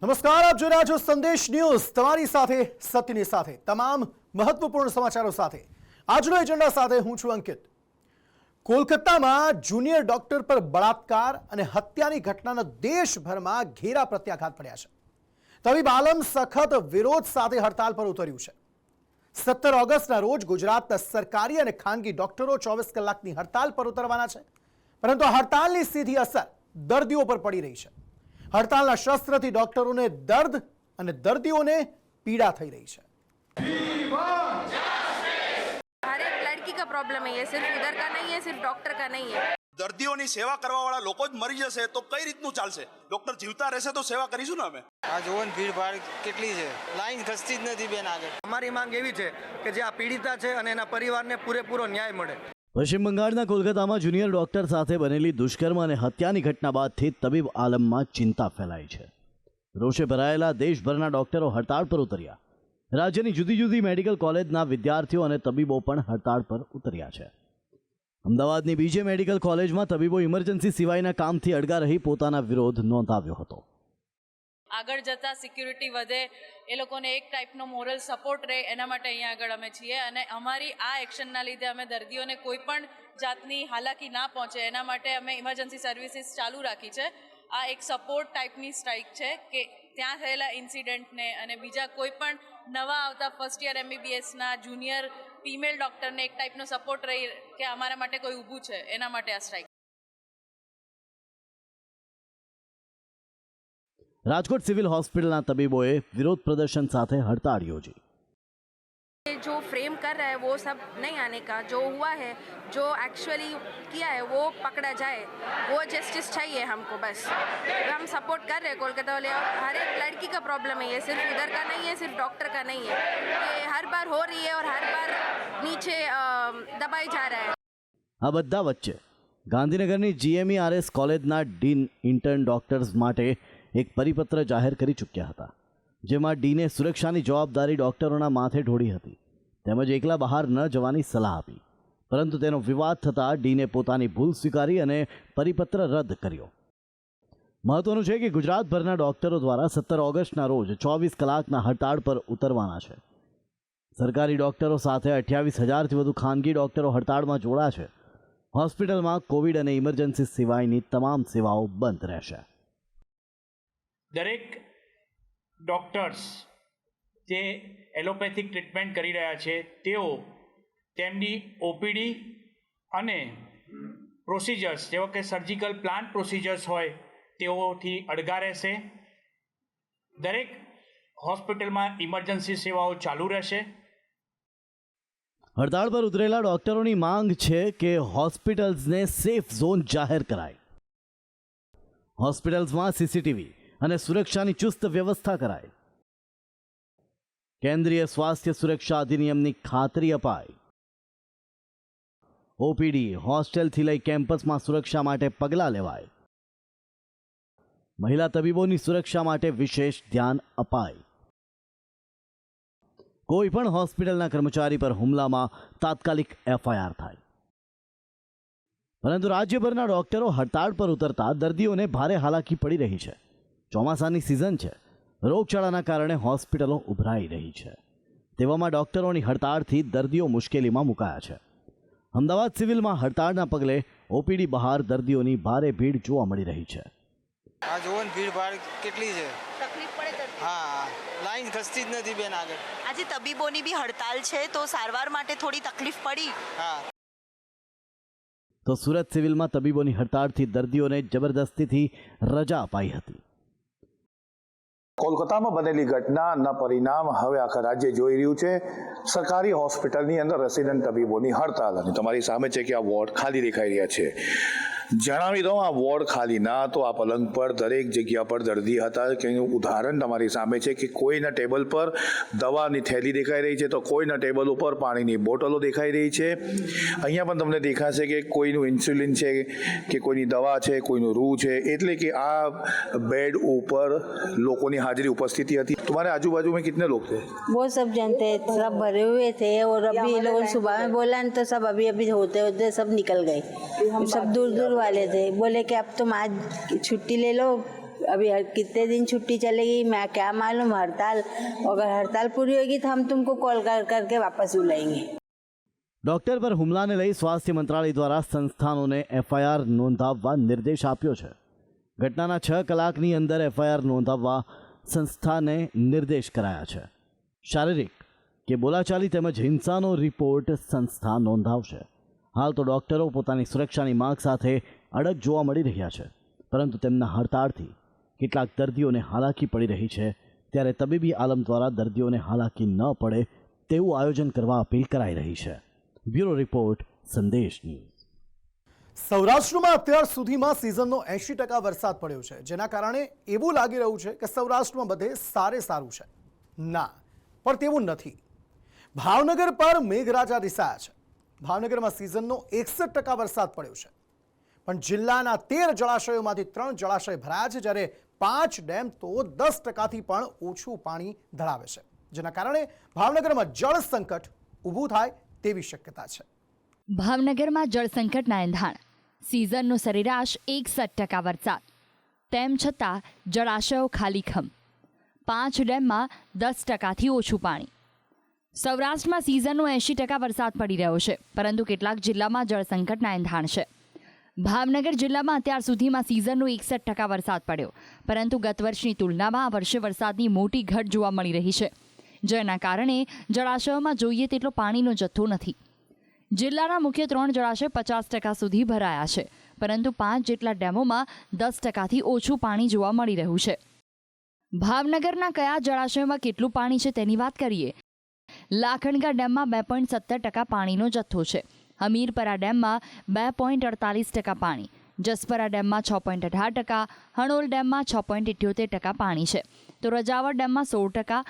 નમસ્કાર, આપ જોઈ રહ્યા છો સંદેશ ન્યૂઝ, તમારી સાથે સત્યની સાથે તમામ મહત્વપૂર્ણ સમાચારો સાથે આજનો એજન્ડા સાથે હું છું અંકિત। કોલકાતામાં જુનિયર ડોક્ટર પર બળાત્કાર અને હત્યાની ઘટનાના દેશભરમાં ઘેરા પ્રત્યાઘાત પડ્યા છે। તબીબ આલમ સખત વિરોધ સાથે હડતાલ પર ઉતર્યું છે। 17 ઓગસ્ટના રોજ ગુજરાતના સરકારી અને ખાનગી ડોક્ટરો 24 કલાકની હડતાલ પર ઉતરવાના છે, પરંતુ આ હડતાલની સીધી અસર દર્દીઓ પર પડી રહી છે। हड़ताल शस्त्रથી डॉक्टरों ने दर्द और दर्दियों ने पीड़ा थई रही है। हर एक लड़की का प्रॉब्लम है, ये सिर्फ इधर का नहीं है, सिर्फ डॉक्टर का नहीं है। દર્દીઓની સેવા કરવા વાળા લોકો જ મરી જશે તો કઈ રીતનું ચાલશે? ડોક્ટર જીવતા રહેશે તો સેવા કરીશું ને અમે। આ જોન ભીડભાડ કેટલી છે, લાઈન ખસતી જ નથી બેન આગળ। અમારી માંગ એવી છે કે જે આ પીડિતા છે અને એના પરિવારને પૂરેપૂરો ન્યાય મળે। પશ્ચિમ બંગાળના કોલકાતામાં જુનિયર ડોક્ટર સાથે બનેલી દુષ્કર્મ અને હત્યાની ઘટના બાદથી તબીબ આલમમાં ચિંતા ફેલાઈ છે। રોષે ભરાયેલા દેશભરના ડોક્ટરો હડતાળ પર ઉતર્યા। રાજ્યની જુદી જુદી મેડિકલ કોલેજના વિદ્યાર્થીઓ અને તબીબો પણ હડતાળ પર ઉતર્યા છે। અમદાવાદની બીજે મેડિકલ કોલેજમાં તબીબો ઇમરજન્સી સિવાયના કામથી અડગા રહી પોતાના વિરોધ નોંધાવ્યો હતો। આગળ જતાં સિક્યુરિટી વધે, એ લોકોને એક ટાઈપનો મોરલ સપોર્ટ રહે, એના માટે અહીંયા આગળ અમે છીએ અને અમારી આ એક્શનના લીધે અમે દર્દીઓને કોઈ પણ જાતની હાલાકી ના પહોંચે એના માટે અમે ઇમરજન્સી સર્વિસીસ ચાલુ રાખી છે। આ એક સપોર્ટ ટાઈપની સ્ટ્રાઇક છે કે ત્યાં થયેલા ઇન્સિડન્ટને અને બીજા કોઈ પણ નવા આવતા ફર્સ્ટ યર MBBSના જુનિયર ફિમેલ ડૉક્ટરને એક ટાઈપનો સપોર્ટ રહી કે અમારા માટે કોઈ ઊભું છે, એના માટે આ સ્ટ્રાઇક। રાજકોટ સિવિલ હોસ્પિટલના તબીબોએ વિરોધ પ્રદર્શન સાથે હડતાળ યોજી। जो फ्रेम कर रहा है वो सब नहीं आने का, जो हुआ है, जो एक्चुअली किया है वो पकड़ा जाए, वो जस्टिस चाहिए हमको। बस हम सपोर्ट कर रहे हैं कोलकाता वाले। और हर एक लड़की का प्रॉब्लम है, ये सिर्फ इधर का नहीं है, सिर्फ डॉक्टर का नहीं है। ये हर बार हो रही है और हर बार नीचे दबाई जा रहा है। આ બધા વચ્ચે ગાંધીનગરની GMERS કોલેજના ડીન ઇન્ટર્ન ડોક્ટર્સ માટે એક પરિપત્ર જાહેર કરી ચૂક્યા હતા, જેમાં ડીને સુરક્ષાની જવાબદારી ડોક્ટરોના માથે ઢોળી હતી તેમજ એકલા બહાર ન જવાની સલાહ આપી, પરંતુ તેનો વિવાદ થતાં ડીને પોતાની ભૂલ સ્વીકારી અને પરિપત્ર રદ કર્યો। મહત્વનું છે કે ગુજરાતભરના ડોક્ટરો દ્વારા 17 ઓગસ્ટના રોજ 24 કલાકના હડતાળ પર ઉતરવાના છે। સરકારી ડોક્ટરો સાથે 28,000થી વધુ ખાનગી ડોક્ટરો હડતાળમાં જોડાશે। હોસ્પિટલમાં કોવિડ અને ઇમરજન્સી સિવાયની તમામ સેવાઓ બંધ રહેશે। દરેક ડૉક્ટર્સ જે એલોપેથિક ટ્રીટમેન્ટ કરી રહ્યા છે તેઓ તેમની OPD અને પ્રોસિજર્સ જેવા કે સર્જિકલ પ્લાન્ટ પ્રોસિજર્સ હોય તેઓથી અડગા રહેશે। દરેક હોસ્પિટલમાં ઇમરજન્સી સેવાઓ ચાલુ રહેશે। હડતાળ પર ઉતરેલા ડોક્ટરોની માંગ છે કે હોસ્પિટલ્સને સેફ ઝોન જાહેર કરાય, હોસ્પિટલ્સમાં CCTV અને સુરક્ષાની ચુસ્ત વ્યવસ્થા કરાય, કેન્દ્રીય સ્વાસ્થ્ય સુરક્ષા અધિનિયમની ખાતરી અપાય, OPD હોસ્ટેલથી લઈ કેમ્પસમાં સુરક્ષા માટે પગલાં લેવાય, મહિલા તબીબોની સુરક્ષા માટે વિશેષ ધ્યાન અપાય, કોઈ પણ હોસ્પિટલના કર્મચારી પર હુમલામાં તાત્કાલિક FIR થાય। પરંતુ રાજ્યભરના ડોક્ટરો હડતાળ પર ઉતરતા દર્દીઓને ભારે હાલાકી પડી રહી છે। ચોમાસાની સિઝન છે, રોગચાળાના કારણે હોસ્પિટલો ઉભરાઈ રહી છે, તેવામાં ડોક્ટરોની હડતાળથી દર્દીઓ મુશ્કેલીમાં મુકાયા છે। અમદાવાદ સિવિલમાં હડતાળના પગલે OPD બહાર દર્દીઓની ભારે ભીડ જોવા મળી રહી છે। આ જોન ભીડભાડ કેટલી છે, तकलीफ पड़े હા લાઈન ખસતી જ નથી બેન આગળ। આજે તબીબોની બી હડતાલ છે તો સારવાર માટે થોડી તકલીફ પડી। હા તો સુરત સિવિલમાં તબીબોની હડતાળથી દર્દીઓને જબરદસ્તીથી રજા અપાઈ હતી। કોલકાતામાં બનેલી ઘટનાના પરિણામ હવે આખા રાજ્ય જોઈ રહ્યું છે। સરકારી હોસ્પિટલની અંદર રેસિડેન્ટ તબીબોની હડતાલ અને તમારી સામે છે કે આ વોર્ડ ખાલી દેખાઈ રહ્યા છે। જણાવી દઉં, આ વોર્ડ ખાલી ના તો આ પલંગ પર દરેક જગ્યા પર દર્દી હતા કે એનું ઉદાહરણ તમારી સામે છે કે કોઈના ટેબલ પર દવાની થેલી દેખાઈ રહી છે તો કોઈના ટેબલ ઉપર પાણીની બોટલો દેખાઈ રહી છે। અહીંયા પણ તમને દેખાશે કે કોઈનું ઇન્સ્યુલિન છે કે કોઈની દવા છે, કોઈનું રૂ છે, એટલે કે આ બેડ ઉપર લોકોની हाजिरी उपस्थिति थी। तुम्हारे आजू बाजू में कितने लोग थे? वो सब जानते हैं, सब भरे हुए थे और अभी ये लोगों ने सुबह में बोला न तो सब अभी अभी होते होते सब निकल गए। सब दूर दूर वाले थे, बोले कि अब तुम आज छुट्टी ले लो, अभी कितने दिन छुट्टी चलेगी मैं क्या मालूम। हड़ताल, अगर हड़ताल पूरी होगी तो हम तुमको कॉल करके वापस बुलाएंगे। ડોક્ટર પર હુમલાને લઈ સ્વાસ્થ્ય મંત્રાલય દ્વારા સંસ્થાનોને એફઆઈઆર નોંધાવવા નિર્દેશ આપ્યો છે. ઘટનાના 6 કલાકની અંદર એફઆઈઆર નોંધાવવા સંસ્થાને નિર્દેશ કરાયા છે. શારીરિક કે બોલાચાલી તેમજ હિંસાનો રિપોર્ટ સંસ્થા નોંધાવશે. હાલ તો ડોક્ટરો પોતાની સુરક્ષાની માંગ સાથે અડગ જોવા મળી રહ્યા છે, પરંતુ તેમના હડતાળથી કેટલાક દર્દીઓને હાલાકી પડી રહી છે. ત્યારે તબીબી આલમ દ્વારા દર્દીઓને હાલાકી ન પડે તેવું આયોજન કરવા અપીલ કરાઈ રહી છે. બ્યુરો રિપોર્ટ, સંદેશ ન્યૂઝ. સૌરાષ્ટ્રમાં અત્યાર સુધીમાં સિઝનનો 80% વરસાદ પડ્યો છે, જેના કારણે એવું લાગી રહ્યું છે કે સૌરાષ્ટ્રમાં બધે સારું છે. ના, પણ તેવું નથી. ભાવનગર પર મેઘરાજા રિસાયા છે. ભાવનગરમાં સિઝનનો 61% વરસાદ પડ્યો છે, પણ જિલ્લાના 13 જળાશયોમાંથી 3 જળાશય ભરાયા છે, જ્યારે 5 ડેમ તો 10%થી પણ ઓછું પાણી ધરાવે છે, જેના કારણે ભાવનગરમાં જળ સંકટ ઊભું થાય તેવી શક્યતા છે. ભાવનગરમાં જળ સંકટના એંધાણ. સિઝનનો સરેરાશ 61% વરસાદ, તેમ છતાં જળાશયો ખાલીખમ. 5 ડેમમાં 10%થી ઓછું પાણી. સૌરાષ્ટ્રમાં સિઝનનો 80% વરસાદ પડી રહ્યો છે, પરંતુ કેટલાક જિલ્લામાં જળ સંકટના એંધાણ છે. ભાવનગર જિલ્લામાં અત્યાર સુધીમાં સિઝનનો 61% વરસાદ પડ્યો, પરંતુ ગત વર્ષની તુલનામાં આ વર્ષે વરસાદની મોટી ઘટ જોવા મળી રહી છે, જેના કારણે જળાશયોમાં જોઈએ તેટલો પાણીનો જથ્થો નથી. જિલ્લાના મુખ્ય 3 જળાશય 50% સુધી ભરાયા છે, પરંતુ 5 જેટલા ડેમોમાં 10%થી ઓછું પાણી જોવા મળી રહ્યું છે. ભાવનગરના કયા જળાશયોમાં કેટલું પાણી છે તેની વાત કરીએ. લાખણગા ડેમમાં 2.17% પાણીનો જથ્થો છે. હમીરપરા ડેમમાં 2.48% પાણી, જસપરા ડેમમાં 6.18%, હણોલ ડેમમાં 6.78% પાણી છે, તો રજાવર ડેમમાં 16%,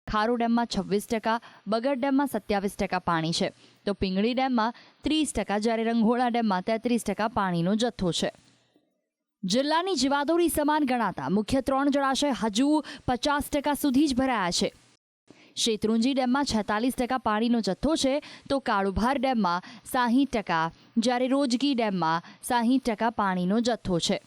ખારો ડેમમાં 26%, બગડ ડેમમાં 27% પાણી છે, તો પિંગળી ડેમમાં 30%, જ્યારે રંઘોળા ડેમમાં 33% પાણીનો જથ્થો છે. જિલ્લાની જીવાદોરી સમાન ગણાતા મુખ્ય 3 જળાશય હજુ 50% સુધી જ ભરાયા છે. શેત્રુંજી ડેમમાં 46% પાણીનો જથ્થો છે, તો કાળુભાર ડેમમાં 60%, જ્યારે રોજગી ડેમમાં 60% પાણીનો જથ્થો છે.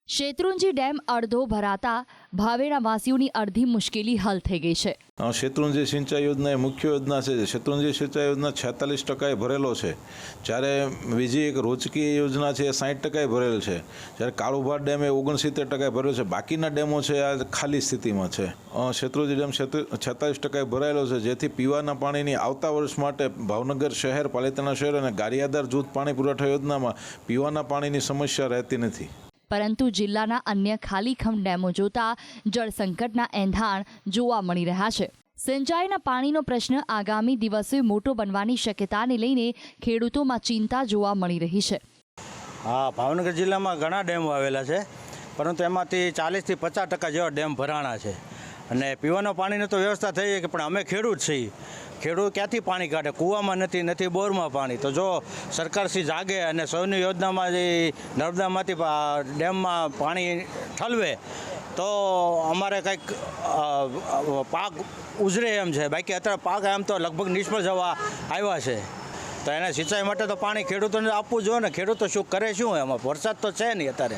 શેત્રુંજી ડેમ અડધો ભરાતા ભાવેણા વાસીઓની અડધી મુશ્કેલી હલ થઈ ગઈ છે. શેત્રુંજી સિંચાઈ યોજના એ મુખ્ય યોજના છે. શેત્રુંજી સિંચાઈ યોજના 46% ભરેલો છે, જ્યારે બીજી એક રોચકી યોજના છે એ 60% ભરેલ છે, જ્યારે કાળુભાર ડેમ એ 69% ભરેલો છે. બાકીના ડેમો છે આ ખાલી સ્થિતિમાં છે. શેત્રુંજી ડેમ 46% ભરાયેલો છે, જેથી પીવાના પાણીની આવતા વર્ષ માટે ભાવનગર શહેર, પાલિતાણા શહેર અને ગારિયાદાર જૂથ પાણી પુરવઠા યોજનામાં પીવાના પાણીની સમસ્યા રહેતી નથી. પરંતુ જિલ્લાના અન્ય ખાલીખમ ડેમો જોતા જળ સંકટના એંધાણ જોવા મળી રહ્યા છે. સિંચાઈના પાણીનો પ્રશ્ન આગામી દિવસોએ મોટો બનવાની શક્યતાને લઈને ખેડૂતોમાં ચિંતા જોવા મળી રહી છે. હા, ભાવનગર જિલ્લામાં ઘણા ડેમો આવેલા છે, પરંતુ એમાંથી 40થી 50% જેવા ડેમ ભરાણા છે, અને પીવાના પાણીની તો વ્યવસ્થા થઈ છે, પણ અમે ખેડૂત છીએ. ખેડૂત ક્યાંથી પાણી કાઢે? કૂવામાં નથી બોરમાં પાણી. તો જો સરકારશ્રી જાગે અને સૌની યોજનામાં જે નર્મદામાંથી ડેમમાં પાણી ઠલવે તો અમારે કંઈક પાક ઉજરે એમ છે. બાકી અત્યારે પાક એમ તો લગભગ નિષ્ફળ જવા આવ્યા છે. તો એને સિંચાઈ માટે તો પાણી ખેડૂતોને આપવું જોઈએ ને. ખેડૂતો શું કરે, શું એમાં વરસાદ તો છે નહીં અત્યારે.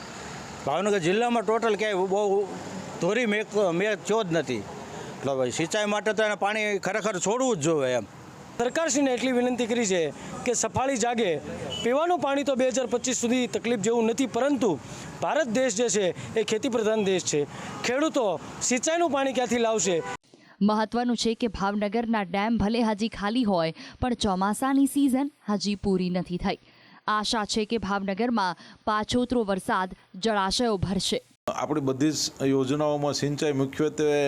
ભાવનગર જિલ્લામાં ટોટલ ક્યાંય બહુ ધોરી મેઘ થયો જ નથી. એટલે ભાઈ સિંચાઈ માટે તો એને પાણી ખરેખર છોડવું જ જોઈએ એમ. સરકારશ્રીને એટલી વિનંતી કરી છે કે સફાળી જાગે. પીવાનું પાણી તો 2025 સુધી તકલીફ જેવું નથી, પરંતુ ભારત દેશ જે છે એ ખેતી પ્રધાન દેશ છે. ખેડૂતો સિંચાઈનું પાણી ક્યાંથી લાવશે? મહત્વનું છે કે ભાવનગરના ડેમ ભલે હજી ખાલી હોય, પણ ચોમાસાની સિઝન હજી પૂરી નથી થઈ. આશા છે કે ભાવનગરમાં પાછોતરો વરસાદ જળાશયો ભરશે. આપણી બધી જ યોજનાઓમાં સિંચાઈ મુખ્યત્વે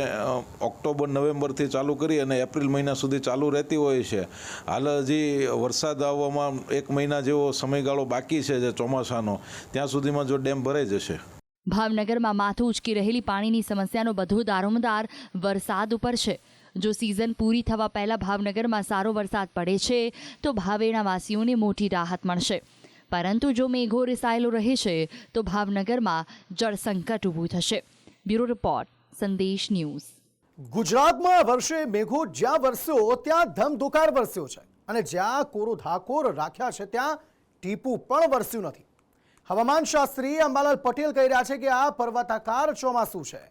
ઓક્ટોબર નવેમ્બરથી ચાલુ કરી અને એપ્રિલ મહિના સુધી ચાલુ રહેતી હોય છે. હાલ હજી વરસાદ આવવામાં 1 મહિના જેવો સમયગાળો બાકી છે જે ચોમાસાનો. ત્યાં સુધીમાં જો ડેમ ભરાઈ જશે. ભાવનગરમાં માથું ઉચકી રહેલી પાણીની સમસ્યાનો બધો દારોમદાર વરસાદ ઉપર છે. જો સિઝન પૂરી થવા પહેલા ભાવનગરમાં સારો વરસાદ પડે છે તો ભાવેણા વાસીઓને મોટી રાહત મળશે, પરંતુ જો મેઘો રિસાયેલો રહે છે તો ભાવનગરમાં જળ સંકટ ઊભું થશે. બ્યુરો રિપોર્ટ, સંદેશ ન્યૂઝ. ગુજરાતમાં આ વર્ષે મેઘો જ્યાં વરસ્યો ત્યાં ધમધોકાર વરસ્યો છે, અને જ્યાં કોરો ધાકોર રાખ્યા છે ત્યાં ટીપું પણ વરસ્યું નથી. હવામાન શાસ્ત્રી અંબાલાલ પટેલ કહી રહ્યા છે કે આ પર્વતાકાર ચોમાસું છે.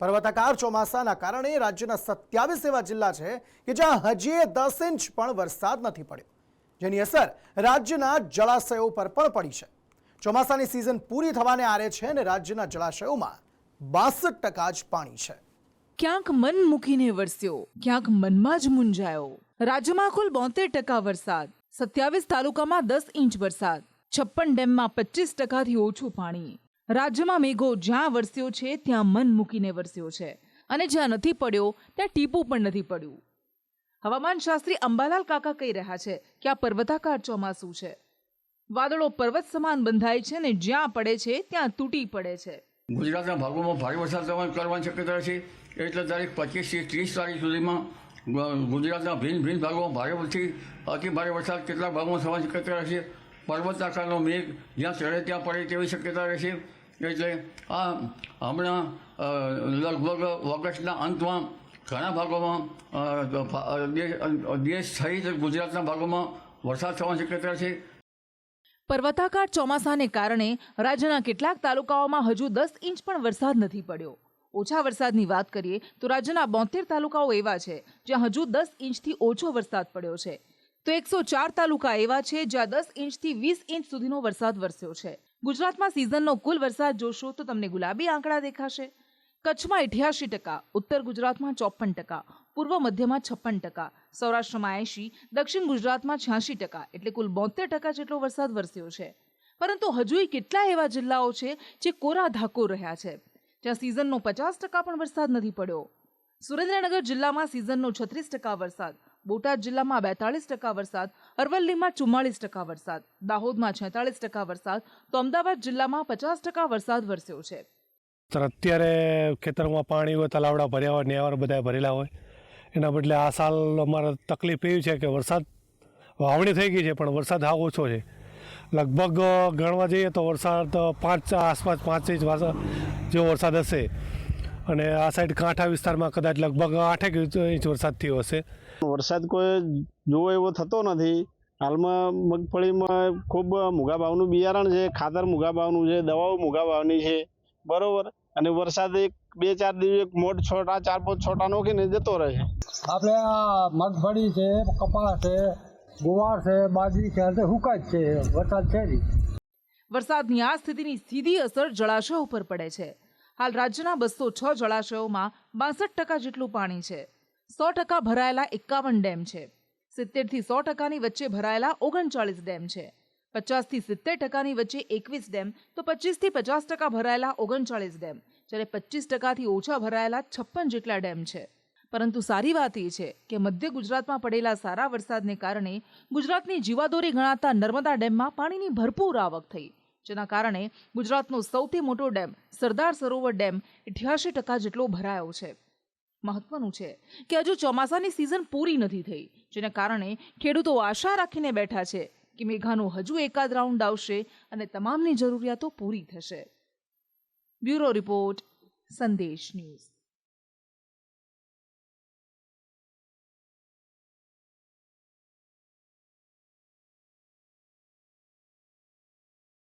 પર્વતાકાર ચોમાસાના કારણે રાજ્યના 27 એવા જિલ્લા છે કે જ્યાં હજી 10 ઇંચ પણ વરસાદ નથી પડ્યો, જેની અસર રાજ્યના જળાશયો પર પણ પડી છે. ચોમાસાની સિઝન પૂરી થવાને આરે છે અને રાજ્યના જળાશયોમાં 62% જ પાણી છે. ક્યાંક મન મૂકીને વરસ્યો, ક્યાંક મનમાં જ મૂંઝાયો. રાજ્યમાં કુલ 72% વરસાદ, 27 તાલુકામાં 10 ઇંચ વરસાદ, 56 ડેમમાં 25%થી ઓછું પાણી. રાજ્યમાં મેઘો જ્યાં વરસ્યો છે ત્યાં મન મૂકીને વરસ્યો છે અને જ્યાં નથી પડ્યો ત્યાં ટીપું પણ નથી પડ્યું. હવામાન શાસ્ત્રી અંબાલાલ કાકા કહી રહ્યા છે કે આ પર્વતાકાર ચોમાસું છે. વાદળો પર્વત સમાન બંધાય છે અને જ્યાં પડે છે ત્યાં તૂટી પડે છે. ગુજરાતના ભાગોમાં ભારે વરસાદ કરવાની શક્યતા છે. એટલે તારીખ 25 થી 30 તારીખ સુધીમાં ગુજરાતના ભિન્ન ભાગોમાં ભારેથી અતિ ભારે વરસાદ કેટલાક ભાગોમાં થવાની શક્યતા રહેશે. પર્વત આકારનો મેઘ જ્યાં ચડે ત્યાં પડે તેવી શક્યતા રહેશે. એટલે આ હમણાં લગભગ ઓગસ્ટના અંતમાં ઘણા ભાગોમાં દેશ સહિત ગુજરાતના ભાગોમાં વરસાદ થવાની શક્યતા છે. પર્વતાકાર ચોમાસાને કારણે રાજ્યના કેટલાક તાલુકાઓમાં હજુ 10 ઇંચ પણ વરસાદ નથી પડ્યો. ઓછા વરસાદની વાત કરીએ તો રાજ્યના 72 તાલુકાઓ એવા છે જ્યાં હજુ 10 ઇંચથી ઓછો વરસાદ પડ્યો છે. તો 104 તાલુકા એવા છે જ્યાં 10 ઇંચથી 20 ઇંચ સુધીનો વરસાદ વરસ્યો છે. ગુજરાતમાં સિઝનનો કુલ વરસાદ જોશો તો તમને ગુલાબી આંકડા દેખાશે. કચ્છમાં 88%, ઉત્તર ગુજરાતમાં 54%, પૂર્વ મધ્યમાં 56%, સૌરાષ્ટ્રમાં 80%, દક્ષિણ ગુજરાતમાં 86%, એટલે કુલ 72% જેટલો વરસાદ વરસ્યો છે. પરંતુ હજુય કેટલા એવા જિલ્લાઓ છે જે કોરા ધાકોર રહ્યા છે, જ્યાં સિઝનનો 50% પણ વરસાદ નથી પડ્યો. સુરેન્દ્રનગર જિલ્લામાં સિઝનનો 36% વરસાદ, બોટાદ જિલ્લામાં 42% વરસાદ, અરવલ્લીમાં 44% વરસાદ, દાહોદમાં 46% વરસાદ, તો અમદાવાદ જિલ્લામાં 50% વરસાદ વરસ્યો છે. અત્યારે ખેતરમાં પાણી હોય, તલાવડા ભર્યા હોય, નેવાર બધા ભરેલા હોય, એના બદલે આ સાલ અમારે તકલીફ એવી છે કે વરસાદ વાવણી થઈ ગઈ છે પણ વરસાદ હાવ ઓછો છે. લગભગ ગણવા જઈએ તો વરસાદ 5 આસપાસ 5 ઇંચ જેવો વરસાદ હશે અને આ સાઈડ કાંઠા વિસ્તારમાં કદાચ લગભગ 8 ઇંચ વરસાદ થયો હશે. વરસાદ કોઈ જોવો એવો થતો નથી. હાલમાં મગફળીમાં ખૂબ મોંઘા ભાવનું બિયારણ છે, ખાતર મોંઘા ભાવનું છે, દવાઓ મોંઘા ભાવની છે, બરોબર. અને વરસાદ 2-4 દિવસ મોટ છોટા 4-5 છોટા નોખીને જતો રહે છે. આપણે આ મગફળી છે, કપાસ છે, ગુવાર છે, બાજરી છે, હુકાય છે, વરસાદ છે નહીં. વરસાદની આ સ્થિતિની સીધી અસર જળાશયો ઉપર પડે છે. હાલ રાજ્યના 206 જળાશયોમાં 62% જેટલું પાણી છે. 100% ભરાયેલા 51 ડેમ છે. 70 થી 100%ની વચ્ચે ભરાયેલા 39 ડેમ છે. 50 થી 70%ની વચ્ચે 21 ડેમ, તો 25 થી 50% ભરાયેલા 39 ડેમ, જ્યારે 25%થી ઓછા ભરાયેલા 56 જેટલા ડેમ છે. પરંતુ સારી વાત એ છે કે મધ્ય ગુજરાતમાં પડેલા સારા વરસાદને કારણે ગુજરાતની જીવાદોરી ગણાતા નર્મદા ડેમમાં પાણીની ભરપૂર આવક થઈ, જેના કારણે ગુજરાતનો સૌથી મોટો ડેમ સરદાર સરોવર ડેમ 88% જેટલો ભરાયો છે. મહત્વનું છે કે હજુ ચોમાસાની સિઝન પૂરી નથી થઈ, જેના કારણે ખેડૂતો આશા રાખીને બેઠા છે કે મેઘાનું હજુ એકાદ રાઉન્ડ આવશે અને તમામની જરૂરિયાતો પૂરી થશે. બ્યુરો રિપોર્ટ, સંદેશ ન્યૂઝ.